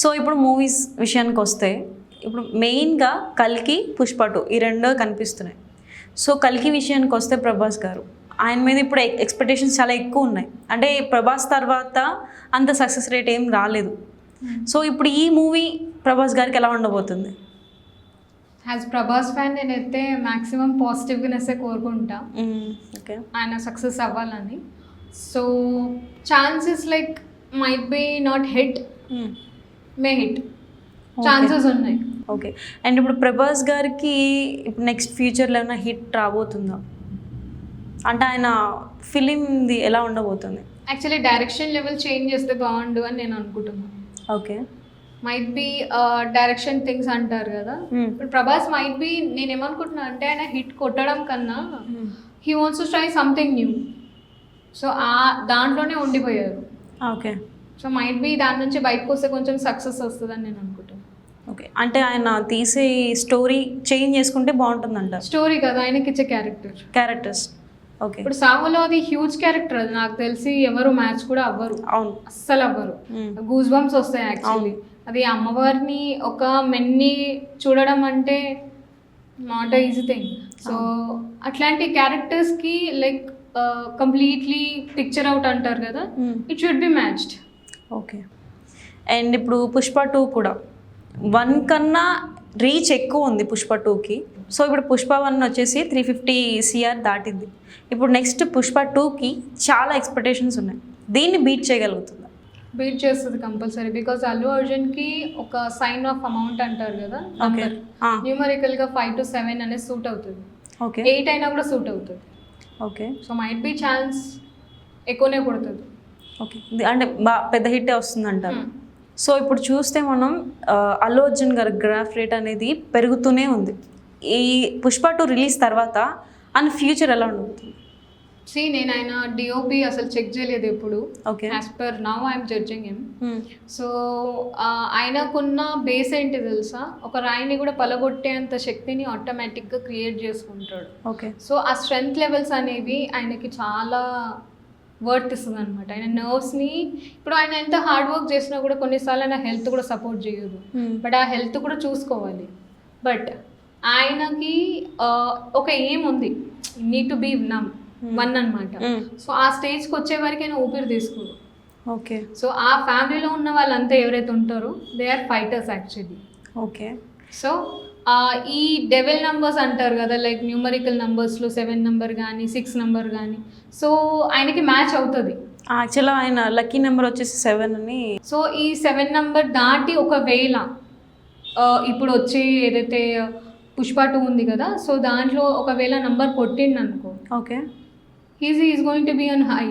So ఇప్పుడు movies విషయానికి వస్తే ఇప్పుడు మెయిన్గా కల్కి పుష్ప 2 ఈ రెండు కనిపిస్తున్నాయి. సో కల్కి విషయానికి వస్తే ప్రభాస్ గారు ఆయన మీద ఇప్పుడు ఎక్స్పెక్టేషన్స్ చాలా ఎక్కువ ఉన్నాయి. అంటే ప్రభాస్ తర్వాత అంత సక్సెస్ రేట్ ఏం రాలేదు. సో ఇప్పుడు ఈ మూవీ ప్రభాస్ గారికి ఎలా ఉండబోతుంది? యాజ్ ప్రభాస్ ఫ్యాన్ నేనైతే మ్యాక్సిమం పాజిటివ్నెస్సే కోరుకుంటా, ఓకే, ఆయన సక్సెస్ అవ్వాలని. So chances like might be not hit, May hit chances ఉన్నాయి. ఓకే, అండ్ ఇప్పుడు ప్రభాస్ గారికి ఇప్పుడు నెక్స్ట్ ఫ్యూచర్లో ఏమైనా హిట్ రాబోతుందా? అంటే ఆయన ఫిలింది ఎలా ఉండబోతుంది? యాక్చువల్లీ డైరెక్షన్ లెవెల్ చేంజ్ చేస్తే బాగుండు అని నేను అనుకుంటున్నాను. Okay, might be direction things అంటారు కదా, ఇప్పుడు ప్రభాస్ మైట్ బి నేను ఏమనుకుంటున్నా అంటే ఆయన హిట్ కొట్టడం కన్నా he wants to try something new. So దాంట్లోనే ఉండిపోయారు. ఓకే, సో మైట్ బి దాని నుంచి బయటకు వస్తే కొంచెం సక్సెస్ వస్తుందని నేను అనుకుంటున్నాను. ఓకే, అంటే ఆయన తీసే స్టోరీ చేంజ్ చేసుకుంటే బాగుంటుందంట. స్టోరీ కదా, ఆయనకి ఇచ్చే క్యారెక్టర్స్. ఓకే, ఇప్పుడు సాహోలో అది హ్యూజ్ క్యారెక్టర్, అది నాకు తెలిసి ఎవరు మ్యాచ్ కూడా అవ్వరు. అవును, అస్సలు అవ్వరు. గూస్ బంప్స్ వస్తాయి యాక్చువల్లీ. అది అమ్మవారిని ఒక మెన్ని చూడడం అంటే నాట్ ఈజీ థింగ్. సో అట్లాంటి క్యారెక్టర్స్కి లైక్ కంప్లీట్లీ పిక్చర్ అవుట్ అంటారు కదా, it should be matched. Okay, and ఇప్పుడు పుష్ప 2 కూడా 1 కన్నా రీచ్ ఎక్కువ ఉంది పుష్ప 2కి. సో ఇప్పుడు పుష్ప 1 వచ్చేసి 350 CR దాటింది. ఇప్పుడు నెక్స్ట్ పుష్ప 2కి చాలా ఎక్స్పెక్టేషన్స్ ఉన్నాయి. దీన్ని బీట్ చేయగలుగుతుందా? బీట్ చేస్తుంది కంపల్సరీ, బికాజ్ అల్లు అర్జున్కి ఒక సైన్ ఆఫ్ అమౌంట్ అంటారు కదా, న్యూమరికల్గా 5 to 7 అనేది సూట్ అవుతుంది. ఓకే, 8 అయినా కూడా సూట్ అవుతుంది. Okay, so might be chance ఎక్కువనే కొడుతుంది. ఓకే, అంటే పెద్ద హిట్టే వస్తుంది అంటారు. సో ఇప్పుడు చూస్తే మనం అల్లు అర్జున్ గారి గ్రాఫ్ రేట్ అనేది పెరుగుతూనే ఉంది. ఈ పుష్ప 2 రిలీజ్ తర్వాత అండ్ ఫ్యూచర్ ఎలా ఉండబోతుంది? నేను ఆయన డిఓపి అసలు చెక్ చేయలేదు ఎప్పుడు. Okay, as per now I'm judging him. So ఆయనకున్న బేస్ ఏంటి తెలుసా, ఒక రాయిని కూడా పలగొట్టేంత శక్తిని ఆటోమేటిక్గా క్రియేట్ చేసుకుంటాడు. ఓకే, సో ఆ స్ట్రెంగ్త్ లెవెల్స్ అనేవి ఆయనకి చాలా వర్త్ ఇస్తుంది అనమాట. ఆయన నర్వ్స్ని, ఇప్పుడు ఆయన ఎంత హార్డ్ వర్క్ చేసినా కూడా కొన్నిసార్లు ఆయన హెల్త్ కూడా సపోర్ట్ చేయదు, బట్ ఆ హెల్త్ కూడా చూసుకోవాలి. బట్ ఆయనకి ఒక ఎయిమ్ ఉంది, నీడ్ టు బీ వన్ అనమాట. సో ఆ స్టేజ్కి వచ్చే వరకు ఆయన ఊపిరి తీసుకోరు. ఓకే, సో ఆ ఫ్యామిలీలో ఉన్న వాళ్ళంతా ఎవరైతే ఉంటారో they are fighters actually. Okay, so ఈ డెవిల్ నెంబర్స్ అంటారు కదా, లైక్ న్యూమరికల్ నెంబర్స్లో 7 నెంబర్ కానీ 6 నెంబర్ కానీ, సో ఆయనకి మ్యాచ్ అవుతుంది. యాక్చువల్గా ఆయన లక్కీ నెంబర్ వచ్చేసి 7 అని. సో ఈ 7 నెంబర్ దాటి ఒకవేళ ఇప్పుడు వచ్చే ఏదైతే పుష్ప 2 ఉంది కదా, సో దాంట్లో ఒకవేళ నెంబర్ కొట్టిండు అనుకో, okay, is going to be on high.